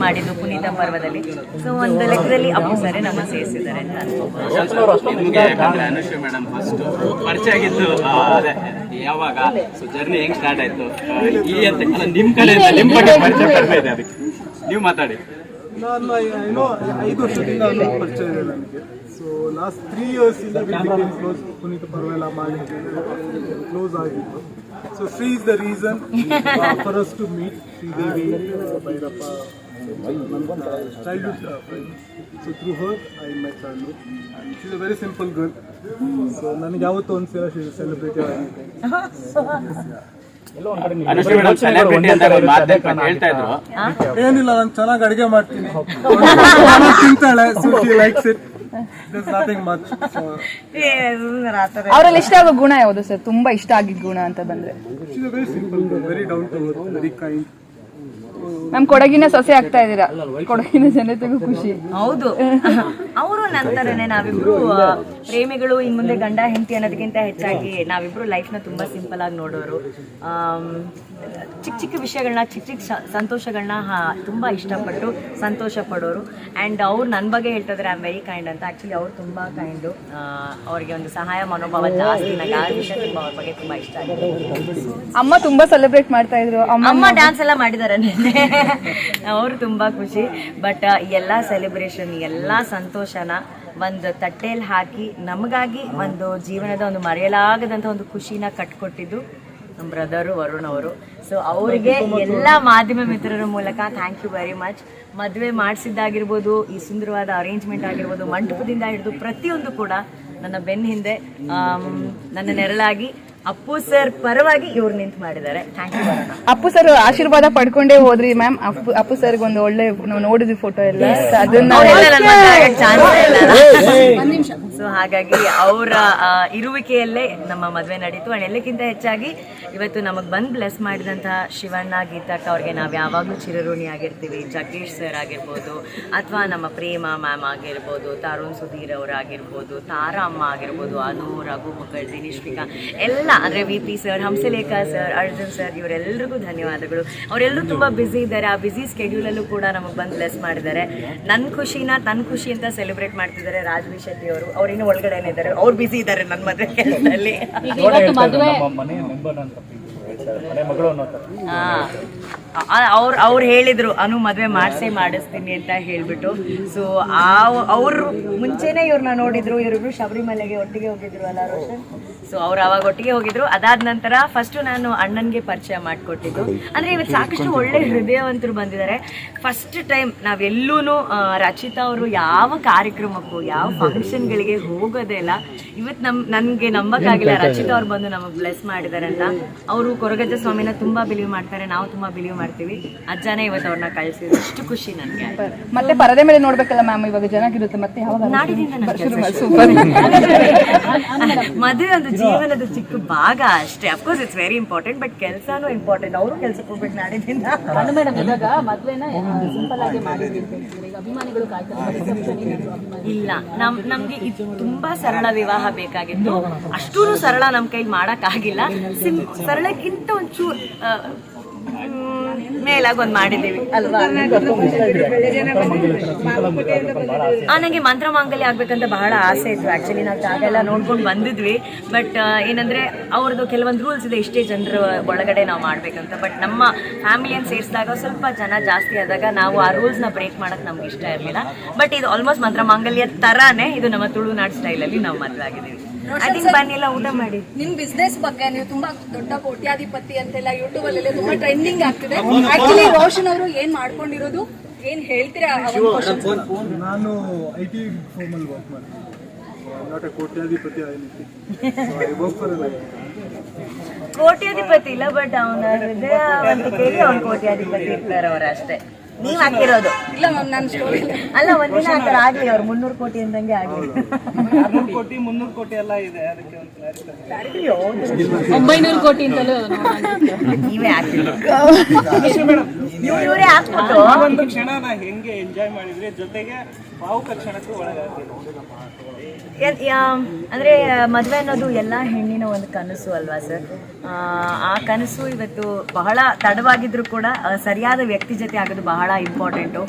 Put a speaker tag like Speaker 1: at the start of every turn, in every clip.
Speaker 1: ಮಾಡಿದ್ದು ಪುನೀತ ಪರ್ವದಲ್ಲಿ. ಸೊ ಒಂದು ಲೆಕ್ಕದಲ್ಲಿ ಅಪ್ಪು ಸರೇ ನಮ್ಮ ಸೇರಿಸಿದ್ದಾರೆ ಅಂತ ಅನ್ಕೋಬಹುದು.
Speaker 2: ನಿಮಗೆ ಅನುಶ್ರೀ ಮೇಡಮ್ ಫಸ್ಟ್ ಪರಿಚಯ ಆಗಿದ್ದು ಯಾವಾಗ, ಸೊ ಜರ್ನಿ ಹೆಂಗ್ ಸ್ಟಾರ್ಟ್ ಆಯ್ತು ಈ ಅಂತ ನಿಮ್ ಕಡೆಯಿಂದ ನಿಮ್ಮ ಬಗ್ಗೆ ಪರಿಚಯ ಕಡಿಮೆ ಇದೆ, ಅದಕ್ಕೆ ನೀವು ಮಾತಾಡಿ.
Speaker 3: ನಾನು ಏನೋ 5 ವರ್ಷದಿಂದ ಪರಿಚಯ ಇದೆ ನನಗೆ. ಸೊ ಲಾಸ್ಟ್ 3 years ಇಂದ ಕ್ಲೋಸ್, ಪುನೀತ ಪರ್ವ ಎಲ್ಲ ಮಾಡಿ ಕ್ಲೋಸ್ ಆಗಿತ್ತು. So Shri is the reason for us to meet. Sridevi, Bhairappa, childhood friend. So through her I met Chandu. She's a very simple girl. So ನನಗೆ ಯಾವತ್ತೂ ಒಂದ್ಸಲ ಸೆಲೆಬ್ರಿಟಿ ಆಗಿದೆ. ಏನಿಲ್ಲ, ನಾನು ಚೆನ್ನಾಗಿ ಅಡಿಗೆ ಮಾಡ್ತೀನಿ, ತಿಂತಾಳೆ. So she likes it. There's nothing much.
Speaker 4: ಅವರಲ್ಲಿ ಇಷ್ಟ ಆಗೋ ಗುಣ ಯಾವುದು ಸರ್? ತುಂಬಾ ಇಷ್ಟ ಆಗಿದ್ದ ಗುಣ ಅಂತ ಬಂದ್ರೆ?
Speaker 3: She's a very simple girl, very down to earth, very kind.
Speaker 4: ನಮ್ ಕೊಡಗಿನ ಸೊಸೆ ಆಗ್ತಾ ಇದೀರಾ, ಕೊಡಗಿನ ಜನತೆಗೂ ಖುಷಿ.
Speaker 1: ಹೌದು, ಅವರು ನಂತರನೇ ನಾವಿಬ್ರು ಪ್ರೇಮಿಗಳು. ಇನ್ ಮುಂದೆ ಗಂಡ ಹೆಂಡತಿ ಅನ್ನೋದಕ್ಕಿಂತ ಹೆಚ್ಚಾಗಿ ನಾವಿಬ್ರು ಲೈಫ್ನ ತುಂಬಾ ಸಿಂಪಲ್ ಆಗಿ ನೋಡೋರು. ಚಿಕ್ಕ ಚಿಕ್ಕ ವಿಷಯಗಳನ್ನ, ಚಿಕ್ಕ ಚಿಕ್ಕ ಸಂತೋಷಗಳನ್ನ ತುಂಬಾ ಇಷ್ಟಪಟ್ಟು ಸಂತೋಷ ಪಡೋರು. ಆ್ಯಂಡ್ ಅವ್ರು ನನ್ನ ಬಗ್ಗೆ ಹೇಳ್ತಿದ್ರೆ ಐ ಆಮ್ ವೆರಿ ಕೈಂಡ್ ಅಂತ. ಆ್ಯಕ್ಚುಲಿ ಅವ್ರು ತುಂಬಾ ಕೈಂಡು, ಅವ್ರಿಗೆ ಒಂದು ಸಹಾಯ ಮನೋಭಾವ ಜಾಸ್ತಿ. ನನಗೆ ಆ ವಿಷಯ ತುಂಬ ಅವ್ರ ಬಗ್ಗೆ ತುಂಬಾ ಇಷ್ಟ ಆಗಿದೆ.
Speaker 4: ಅಮ್ಮ ತುಂಬಾ ಸೆಲೆಬ್ರೇಟ್ ಮಾಡ್ತಾ ಇದ್ರು,
Speaker 1: ಅಮ್ಮ ಡ್ಯಾನ್ಸ್ ಎಲ್ಲ ಮಾಡಿದ್ದಾರೆ ಅವರು ತುಂಬಾ ಖುಷಿ. ಬಟ್ ಎಲ್ಲ ಸೆಲೆಬ್ರೇಷನ್, ಎಲ್ಲ ಸಂತೋಷನ ಒಂದು ತಟ್ಟೆಯಲ್ಲಿ ಹಾಕಿ ನಮಗಾಗಿ ಒಂದು ಜೀವನದ ಒಂದು ಮರೆಯಲಾಗದಂಥ ಒಂದು ಖುಷಿನ ಕಟ್ಕೊಟ್ಟಿದ್ದು ನಮ್ಮ ಬ್ರದರು ವರುಣ್ ಅವರು. ಸೊ ಅವರಿಗೆ ಎಲ್ಲ ಮಾಧ್ಯಮ ಮಿತ್ರರ ಮೂಲಕ ಥ್ಯಾಂಕ್ ಯು ವೆರಿ ಮಚ್. ಮದುವೆ ಮಾಡಿಸಿದ್ದಾಗಿರ್ಬೋದು, ಈ ಸುಂದರವಾದ ಅರೇಂಜ್ಮೆಂಟ್ ಆಗಿರ್ಬೋದು, ಮಂಟಪದಿಂದ ಹಿಡಿದು ಪ್ರತಿಯೊಂದು ಕೂಡ ನನ್ನ ಬೆನ್ನ ಹಿಂದೆ ನನ್ನ ನೆರಳಾಗಿ ಅಪ್ಪು ಸರ್ ಪರವಾಗಿ ಇವ್ರು ನಿಂತು ಮಾಡಿದ್ದಾರೆ. Thank you Varuna.
Speaker 4: Appu sir ಆಶೀರ್ವಾದ ಪಡ್ಕೊಂಡೇ ಹೋದ್ರಿ ಮ್ಯಾಮ್. ಅಪ್ಪು ಸರ್ಗೆ ಒಂದು ಒಳ್ಳೆ, ನಾವು ನೋಡಿದ್ವಿ ಫೋಟೋ ಎಲ್ಲ, ಅದನ್ನ ಸೊ ಹಾಗಾಗಿ ಅವರ ಇರುವಿಕೆಯಲ್ಲೇ ನಮ್ಮ ಮದುವೆ ನಡೀತು. ಅಂಡ್ ಎಲ್ಲಕ್ಕಿಂತ ಹೆಚ್ಚಾಗಿ ಇವತ್ತು ನಮಗೆ ಬಂದು ಬ್ಲೆಸ್ ಮಾಡಿದಂತಹ ಶಿವಣ್ಣ, ಗೀತಕ್ಕ ಅವ್ರಿಗೆ ನಾವು ಯಾವಾಗಲೂ ಚಿರಋಣಿ ಆಗಿರ್ತೀವಿ. ಜಗ್ಗೇಶ್ ಸರ್ ಆಗಿರ್ಬೋದು, ಅಥವಾ ನಮ್ಮ ಪ್ರೇಮ ಮ್ಯಾಮ್ ಆಗಿರ್ಬೋದು, ತರುಣ್ ಸುಧೀರ್ ಅವರಾಗಿರ್ಬೋದು, ತಾರಾ ಅಮ್ಮ ಆಗಿರ್ಬೋದು, ಅನು, ರಘು ಮುಖರ್ಜಿ, ನಿಶ್ವಿಕಾ, ಎಲ್ಲ ಅಂದರೆ V P sir, Hamsalekha sir, Arjun sir, ಇವರೆಲ್ಲರಿಗೂ ಧನ್ಯವಾದಗಳು. ಅವರೆಲ್ಲರೂ ತುಂಬ ಬ್ಯುಸಿ ಇದ್ದಾರೆ. ಆ ಬ್ಯುಸಿ ಸ್ಕೆಡ್ಯೂಲಲ್ಲೂ ಕೂಡ ನಮಗೆ ಬಂದು ಬ್ಲೆಸ್ ಮಾಡಿದ್ದಾರೆ. ನನ್ನ ಖುಷಿನ ತನ್ನ ಖುಷಿ ಅಂತ ಸೆಲೆಬ್ರೇಟ್ ಮಾಡ್ತಿದ್ದಾರೆ ರಾಜ್ವಿ ಶೆಟ್ಟಿ ಅವರು. ಅವ್ರಿನ್ನೂ ಒಳಗಡೆನೇ ಇದ್ದಾರೆ, ಅವ್ರು ಬ್ಯುಸಿ ಇದ್ದಾರೆ ನನ್ನ ಮದುವೆ ಕೆಲಸದಲ್ಲಿ. ಅವ್ರು ಹೇಳಿದ್ರು ಅನು ಮದುವೆ ಮಾಡಿಸ್ತೀನಿ ಅಂತ ಹೇಳ್ಬಿಟ್ಟು. ಸೊ ಅವ್ರು ಮುಂಚೆನೆ ಇವ್ರನ್ನ ನೋಡಿದ್ರು. ಇವರಿಬ್ರು ಶಬರಿಮಲೆಗೆ ಒಟ್ಟಿಗೆ ಹೋಗಿದ್ರು ಅಲ್ಲ ರೋಷನ್? ಸೊ ಅವ್ರು ಅವಾಗ ಒಟ್ಟಿಗೆ ಹೋಗಿದ್ರು. ಅದಾದ ನಂತರ ಫಸ್ಟು ನಾನು ಅಣ್ಣನಿಗೆ ಪರಿಚಯ ಮಾಡಿಕೊಟ್ಟಿದ್ದು. ಅಂದರೆ ಇವತ್ತು ಸಾಕಷ್ಟು ಒಳ್ಳೆ ಹೃದಯವಂತರು ಬಂದಿದ್ದಾರೆ. ಫಸ್ಟ್ ಟೈಮ್ ನಾವೆಲ್ಲೂ ರಚಿತಾ ಅವರು ಯಾವ ಕಾರ್ಯಕ್ರಮಕ್ಕೂ, ಯಾವ ಫಂಕ್ಷನ್ಗಳಿಗೆ ಹೋಗೋದೇ ಇಲ್ಲ. ಇವತ್ತು ನನಗೆ ನಂಬಕ್ಕಾಗಿಲ್ಲ ರಚಿತಾ ಅವ್ರು ಬಂದು ನಮಗೆ ಬ್ಲೆಸ್ ಮಾಡಿದ್ದಾರೆ ಅಂತ. ಅವರು ಕೊರಗಜ್ಜ ಸ್ವಾಮಿನ ತುಂಬ ಬಿಲೀವ್ ಮಾಡ್ತಾರೆ, ನಾವು ತುಂಬ ಬಿಲೀವ್ ಮಾಡ್ತೀವಿ. ಅಜ್ಜನೇ ಇವತ್ತು ಅವ್ರನ್ನ ಕಳಿಸಿದ್ರು. ಅಷ್ಟು ಖುಷಿ ನನಗೆ. ಮತ್ತೆ ಪರದೆ ಮೇಲೆ ನೋಡ್ಬೇಕಲ್ಲ ಮ್ಯಾಮ್, ಇವಾಗ ಚೆನ್ನಾಗಿರುತ್ತೆ. ಮತ್ತೆ
Speaker 1: ನಾಡಿದಿಂದ ಮದುವೆ ಒಂದು ಜೀವನದ ಚಿಕ್ಕ ಭಾಗ ಅಷ್ಟೇ. Of course it's very important, but ಕೆಲಸನೂ ಇಂಪಾರ್ಟೆಂಟ್. ಅವರು ಕೆಲಸಕ್ಕೆ ಹೋಗ್ಬೇಕು ನಾಡಿದಿಂದ. ಇಲ್ಲ, ನಮ್ಗೆ ಇದು ತುಂಬಾ ಸರಳ ವಿವಾಹ ಬೇಕಾಗಿತ್ತು. ಅಷ್ಟೂ ಸರಳ ನಮ್ಮ ಕೈಲಿ ಮಾಡಕ್ಕಾಗಿಲ್ಲ. ಸರಳಕ್ಕಿಂತ ಒಂಚೂರು ಮೇಲಾಗಿ ಒಂದು ಮಾಡಿದ್ದೀವಿ ಅಲ್ವಾ? ನನಗೆ ಮಂತ್ರ ಮಾಂಗಲ್ಯ ಆಗ್ಬೇಕಂತ ಬಹಳ ಆಸೆ ಇತ್ತು. ಆ್ಯಕ್ಚುಲಿ ನಾವು ಜಾಗ ಎಲ್ಲ ನೋಡ್ಕೊಂಡು ಬಂದಿದ್ವಿ. ಬಟ್ ಏನಂದರೆ ಅವ್ರದ್ದು ಕೆಲವೊಂದು ರೂಲ್ಸ್ ಇದೆ, ಇಷ್ಟೇ ಜನರ ಒಳಗಡೆ ನಾವು ಮಾಡಬೇಕಂತ. ಬಟ್ ನಮ್ಮ ಫ್ಯಾಮಿಲಿಯನ್ನು ಸೇರಿಸಿದಾಗ ಸ್ವಲ್ಪ ಜನ ಜಾಸ್ತಿ ಆದಾಗ ನಾವು ಆ ರೂಲ್ಸ್ನ ಬ್ರೇಕ್ ಮಾಡೋಕ್ಕೆ ನಮ್ಗೆ ಇಷ್ಟ ಇರಲಿಲ್ಲ. ಬಟ್ ಇದು ಆಲ್ಮೋಸ್ಟ್ ಮಂತ್ರ ಮಾಂಗಲ್ಯ ಥರಾನೇ ಇದು ನಮ್ಮ ತುಳುನಾಡು ಸ್ಟೈಲಲ್ಲಿ ನಾವು ಮದುವೆ ಆಗಿದ್ದೀವಿ. ಬನ್ನಿಲ್ಲ ಊಟ ಮಾಡಿ.
Speaker 5: ನಿಮ್ ಬಿಸ್ನೆಸ್ ಬಗ್ಗೆ ನೀವು ತುಂಬಾ ದೊಡ್ಡ ಕೋಟ್ಯಾಧಿಪತಿ ಅಂತೆಲ್ಲ ಯೂಟ್ಯೂಬ್ ಅಲ್ಲಿ ತುಂಬಾ ಟ್ರೆಂಡಿಂಗ್ ಆಗ್ತಿದೆ. ಆಕ್ಚುಲಿ ರೋಷನ್ ಅವರು ಏನ್ ಮಾಡ್ಕೊಂಡಿರೋದು, ಏನ್ ಹೇಳ್ತೀರಾ?
Speaker 3: ನಾನು IT ಫರ್ಮ್ ಅಲ್ಲಿ ವರ್ಕ್ ಮಾಡ್ತೀನಿ. ನಾಟ್ ಎ ಕೋಟ್ಯಾಧಿಪತಿ.
Speaker 1: ಕೋಟ್ಯಾಧಿಪತಿ ಇಲ್ಲ, ಬಟ್ ಅವನ ಹೃದಯವಂತಿಕೆಗೆ ಅವ್ನು ಕೋಟ್ಯಾಧಿಪತಿ ಇರ್ತಾರೆ ಅವರು ಅಷ್ಟೇ. ನೀವ್ ಹಾಕಿರೋದು
Speaker 5: ಇಲ್ಲ ಮ್ಯಾಮ್, ನನ್ನ ಸ್ಟೋರಿ
Speaker 1: ಅಲ್ಲ. ಒಂದಿನ ಆ ಥರ ಆಗ್ಲಿ, ಅವ್ರು 300 ಕೋಟಿ ಅಂದಂಗೆ ಆಗ್ಲಿ.
Speaker 2: 300 ಕೋಟಿ ಎಲ್ಲ ಇದೆ, ಅದಕ್ಕೆ
Speaker 5: 900 ಕೋಟಿ ಅಂತಲೂ
Speaker 1: ನೀವೇ ಹಾಕಿದ್ರು. ಇವರೇ ಹಾಕ್ಬಿಟ್ಟು
Speaker 2: ಒಂದು ಕ್ಷಣನ ಹೆಂಗೆ ಎಂಜಾಯ್ ಮಾಡಿದ್ರಿ, ಜೊತೆಗೆ
Speaker 1: ಅಂದರೆ ಮದುವೆ ಅನ್ನೋದು ಎಲ್ಲ ಹೆಣ್ಣಿನ ಒಂದು ಕನಸು ಅಲ್ವಾ ಸರ್? ಆ ಕನಸು ಇವತ್ತು ಬಹಳ ತಡವಾಗಿದ್ರು ಕೂಡ ಸರಿಯಾದ ವ್ಯಕ್ತಿ ಜೊತೆ ಆಗೋದು ಬಹಳ ಇಂಪಾರ್ಟೆಂಟು.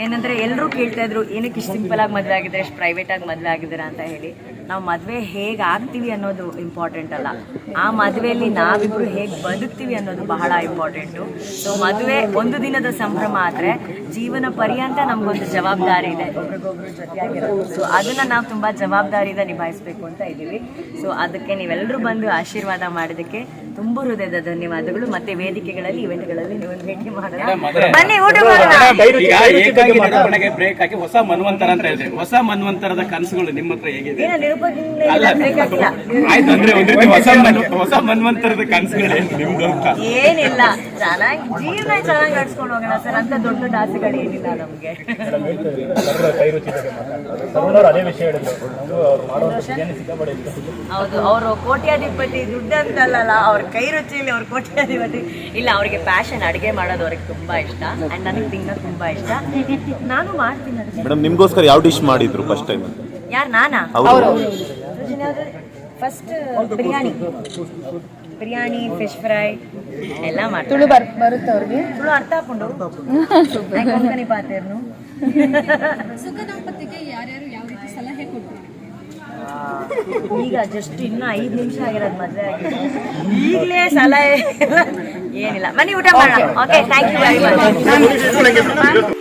Speaker 1: ಏನಂದರೆ ಎಲ್ಲರೂ ಕೇಳ್ತಾ ಇದ್ರು ಏನಕ್ಕೆ ಇಷ್ಟು ಸಿಂಪಲಾಗಿ ಮದುವೆ ಆಗಿದ್ರೆ ಇಷ್ಟು ಪ್ರೈವೇಟಾಗಿ ಮದುವೆ ಆಗಿದ್ದೀರಾ ಅಂತ ಹೇಳಿ. ನಾವು ಮದುವೆ ಹೇಗೆ ಆಗ್ತೀವಿ ಅನ್ನೋದು ಇಂಪಾರ್ಟೆಂಟ್ ಅಲ್ಲ, ಆ ಮದುವೆಯಲ್ಲಿ ನಾವಿಬ್ಬರು ಹೇಗೆ ಬದುಕ್ತೀವಿ ಅನ್ನೋದು ಬಹಳ ಇಂಪಾರ್ಟೆಂಟು. ಸೊ ಮದುವೆ ಒಂದು ದಿನದ ಸಂಭ್ರಮ ಆದರೆ ಜೀವನ ಪರ್ಯಂತ ನಮಗೊಂದು ಜವಾಬ್ದಾರಿ ಇದೆ ಒಬ್ರಿಗೊಬ್ರು ಜೊತೆಯಾಗಿರೋದು. ಸೊ ಅದನ್ನು ನಾವು ತುಂಬ ಜವಾಬ್ದಾರಿಯಿಂದ ನಿಭಾಯಿಸಬೇಕು ಅಂತ ಇದ್ದೀವಿ. ಸೊ ಅದಕ್ಕೆ ನೀವೆಲ್ಲರೂ ಬಂದು ಆಶೀರ್ವಾದ ಮಾಡಿದ್ದಕ್ಕೆ ತುಂಬ ಹೃದಯದ ಧನ್ಯವಾದಗಳು. ಮತ್ತೆ ವೇದಿಕೆಗಳಲ್ಲಿ ಇವೆಂಟ್ಗಳಲ್ಲಿ ನೀವು ಭೇಟಿ ಮಾಡೋಣ, ಬನ್ನಿ ಊಟ ಮಾಡೋಣ.
Speaker 2: ಈಗ ಏಕಾಗಿ ನಿರೂಪಣೆಗೆ ಬ್ರೇಕ್ ಹಾಕಿ ಹೊಸ ಮನ್ವಂತರ ಅಂತ ಹೇಳಿದ್ರೆ, ಹೊಸ ಮನ್ವಂತರದ ಕನಸುಗಳು ನಿಮ್ಮ ಹತ್ರ ಹೇಗಿದೆ? ಅಲ್ಲ ಆಯ್ತು, ಅಂದ್ರೆ ಒಂದ್ ರೀತಿ ಹೊಸ ಮನ್ವಂತರದ ಕನಸುಗಳೇನು ನಿಮ್ದು ಅಂತ?
Speaker 1: ಏನಿಲ್ಲ, ಚೆನ್ನಾಗಿ ಜೀವನ ಚೆನ್ನಾಗಿ ನಡ್ಸ್ಕೊಂಡು ಹೋಗೋಣ ಸರ್. ಅಂತ ದೊಡ್ಡ ದೊಡ್ಡ ಆಸೆಗಳು ಏನಿಲ್ಲ ನಮ್ಗೆ. ಹೌದು, ಅವರು ಕೋಟ್ಯಾಧಿಪತಿ, ದುಡ್ಡು ಅಂತಲ್ಲ, ಅವ್ರ ಕೈ ರುಚಿಯಲ್ಲಿ ಅವ್ರ ಕೋಟ್ಯಾಧಿಪತಿ ಇಲ್ಲ. ಅವ್ರಿಗೆ ಪ್ಯಾಷನ್, ಅಡುಗೆ ಮಾಡೋದು ಅವ್ರಿಗೆ ತುಂಬಾ ಇಷ್ಟ. ಅಂಡ್ ನನಗೆ ತಿನ್ನೋದು ತುಂಬಾ ಇಷ್ಟ, ನಾನು ಮಾಡ್ತೀನಿ ಅಡುಗೆ.
Speaker 6: ಮೇಡಮ್ ನಿಮ್ಗೋಸ್ಕರ ಯಾವ ಡಿಶ್ ಮಾಡಿದ್ರು ಫಸ್ಟ್ ಟೈಮ್?
Speaker 1: ಯಾರು, ನಾನಾ?
Speaker 6: ಅವರು
Speaker 1: ಫಸ್ಟ್ ಬಿರಿಯಾನಿ, ಫಿಶ್ ಫ್ರೈ ಎಲ್ಲ ಮಾಡ್ತಾರೆ.
Speaker 5: ತುಳು ಬರುತ್ತೆ ಅವ್ರಿಗೆ?
Speaker 1: ತುಳು ಅರ್ಥ ಹಾಕೊಂಡು ಕೊಂಕಣಿ ಪಾತೇರ್ನು.
Speaker 5: ಸುಖ ದಾಂಪತ್ಯಕ್ಕೆ ಯಾರ್ಯಾರು ಯಾವ ರೀತಿ ಸಲಹೆ ಕೊಟ್ಟರು?
Speaker 1: ಈಗ ಜಸ್ಟ್ ಇನ್ನು 5 ನಿಮಿಷ ಆಗಿರೋದು ಮದುವೆ ಆಗಿದೆ, ಈಗಲೇ ಸಲಹೆ ಏನಿಲ್ಲ. ಬನ್ನಿ ಊಟ ಮಾಡೋಣ. Okay, thank you very much.